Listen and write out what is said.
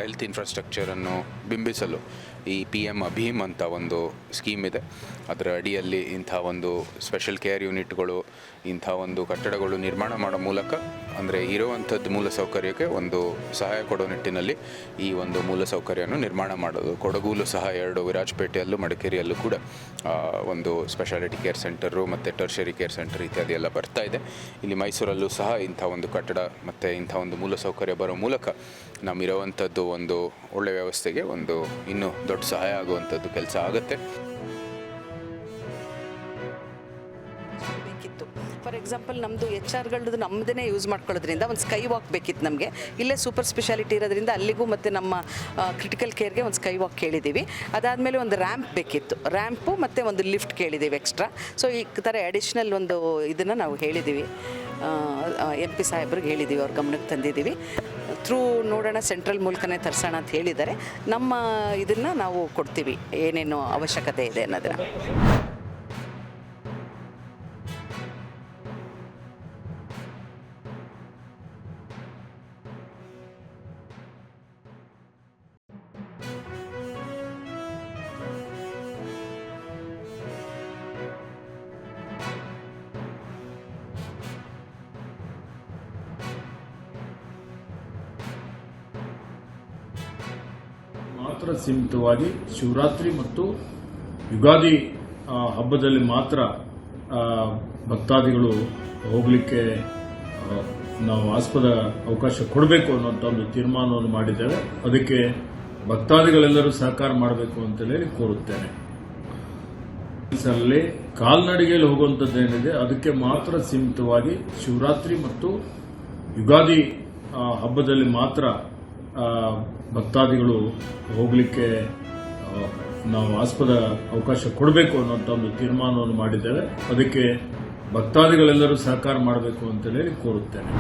Health ಇನ್ಫ್ರಾಸ್ಟ್ರಕ್ಚರನ್ನು ಬಿಂಬಿಸಲು ಈ PM ಅಭೀಮ್ ಅಂತ ಒಂದು ಸ್ಕೀಮ್ ಇದೆ. ಅದರ ಅಡಿಯಲ್ಲಿ ಇಂಥ ಒಂದು ಸ್ಪೆಷಲ್ ಕೇರ್ ಯೂನಿಟ್ಗಳು, ಇಂಥ ಒಂದು ಕಟ್ಟಡಗಳು ನಿರ್ಮಾಣ ಮಾಡೋ ಮೂಲಕ ಅಂದರೆ ಇರುವಂಥದ್ದು ಮೂಲಸೌಕರ್ಯಕ್ಕೆ ಒಂದು ಸಹಾಯ ಕೊಡೋ ನಿಟ್ಟಿನಲ್ಲಿ ಈ ಒಂದು ಮೂಲಸೌಕರ್ಯವನ್ನು ನಿರ್ಮಾಣ ಮಾಡೋದು. ಕೊಡಗೂಲು ಸಹ 2 ವಿರಾಜಪೇಟೆಯಲ್ಲೂ ಮಡಿಕೇರಿಯಲ್ಲೂ ಕೂಡ ಒಂದು ಸ್ಪೆಷಾಲಿಟಿ ಕೇರ್ ಸೆಂಟರು ಮತ್ತು ಟರ್ಷರಿ ಕೇರ್ ಸೆಂಟರ್ ಇತ್ಯಾದಿ ಎಲ್ಲ ಬರ್ತಾ ಇದೆ. ಇಲ್ಲಿ ಮೈಸೂರಲ್ಲೂ ಸಹ ಇಂಥ ಒಂದು ಕಟ್ಟಡ ಮತ್ತು ಇಂಥ ಒಂದು ಮೂಲಸೌಕರ್ಯ ಬರೋ ಮೂಲಕ ನಮ್ಮಿರುವಂಥದ್ದು ಒಂದು ಒಳ್ಳೆಯ ವ್ಯವಸ್ಥೆಗೆ ಒಂದು ಇನ್ನೂ ದೊಡ್ಡ ಸಹಾಯ ಆಗುವಂಥದ್ದು ಕೆಲಸ ಆಗುತ್ತೆ. ಫಾರ್ ಎಕ್ಸಾಂಪಲ್ ನಮ್ಮದು HR ನಮ್ಮದೇ ಯೂಸ್ ಮಾಡ್ಕೊಳ್ಳೋದ್ರಿಂದ ಒಂದು ಸ್ಕೈ ವಾಕ್ ಬೇಕಿತ್ತು ನಮಗೆ. ಇಲ್ಲೇ ಸೂಪರ್ ಸ್ಪೆಷಾಲಿಟಿ ಇರೋದ್ರಿಂದ ಅಲ್ಲಿಗೂ ಮತ್ತು ನಮ್ಮ ಕ್ರಿಟಿಕಲ್ ಕೇರ್ಗೆ ಒಂದು ಸ್ಕೈ ವಾಕ್ ಕೇಳಿದ್ದೀವಿ. ಅದಾದಮೇಲೆ ಒಂದು ರ್ಯಾಂಪ್ ಬೇಕಿತ್ತು, ರ್ಯಾಂಪು ಮತ್ತು ಒಂದು ಲಿಫ್ಟ್ ಕೇಳಿದ್ದೀವಿ ಎಕ್ಸ್ಟ್ರಾ. ಸೊ ಈ ಥರ ಅಡಿಷ್ನಲ್ ಒಂದು ಇದನ್ನು ನಾವು ಹೇಳಿದ್ದೀವಿ, MP ಸಾಹೇಬ್ರಿಗೆ ಹೇಳಿದ್ದೀವಿ, ಅವ್ರ ಗಮನಕ್ಕೆ ತಂದಿದ್ದೀವಿ. ಥ್ರೂ ನೋಡೋಣ ಸೆಂಟ್ರಲ್ ಮೂಲಕನೇ ತರಿಸೋಣ ಅಂತ ಹೇಳಿದ್ದಾರೆ. ನಮ್ಮ ಇದನ್ನು ನಾವು ಕೊಡ್ತೀವಿ, ಏನೇನು ಅವಶ್ಯಕತೆ ಇದೆ ಅನ್ನೋದನ್ನು. ಮಾತ್ರ ಸೀಮಿತವಾಗಿ ಶಿವರಾತ್ರಿ ಮತ್ತು ಯುಗಾದಿ ಹಬ್ಬದಲ್ಲಿ ಮಾತ್ರ ಭಕ್ತಾದಿಗಳು ಹೋಗಲಿಕ್ಕೆ ನಾವು ಆಸ್ಪದ ಅವಕಾಶ ಕೊಡಬೇಕು ಅನ್ನೋಂಥ ಒಂದು ತೀರ್ಮಾನವನ್ನು ಮಾಡಿದ್ದೇವೆ. ಅದಕ್ಕೆ ಭಕ್ತಾದಿಗಳೆಲ್ಲರೂ ಸಹಕಾರ ಮಾಡಬೇಕು ಅಂತ ಹೇಳಿ ಕೋರುತ್ತೇನೆ. ಅಲ್ಲಿ ಕಾಲ್ನಡಿಗೆಯಲ್ಲಿ ಹೋಗುವಂಥದ್ದೇನಿದೆ ಅದಕ್ಕೆ ಮಾತ್ರ ಸೀಮಿತವಾಗಿ ಶಿವರಾತ್ರಿ ಮತ್ತು ಯುಗಾದಿ ಹಬ್ಬದಲ್ಲಿ ಮಾತ್ರ ಭಕ್ತಾದಿಗಳು ಹೋಗಲಿಕ್ಕೆ ನಾವು ಆಸ್ಪದ ಅವಕಾಶ ಕೊಡಬೇಕು ಅನ್ನೋಂಥ ಒಂದು ತೀರ್ಮಾನವನ್ನು ಮಾಡಿದ್ದೇವೆ. ಅದಕ್ಕೆ ಭಕ್ತಾದಿಗಳೆಲ್ಲರೂ ಸಹಕಾರ ಮಾಡಬೇಕು ಅಂತ ಹೇಳಿ ಕೋರುತ್ತೇನೆ.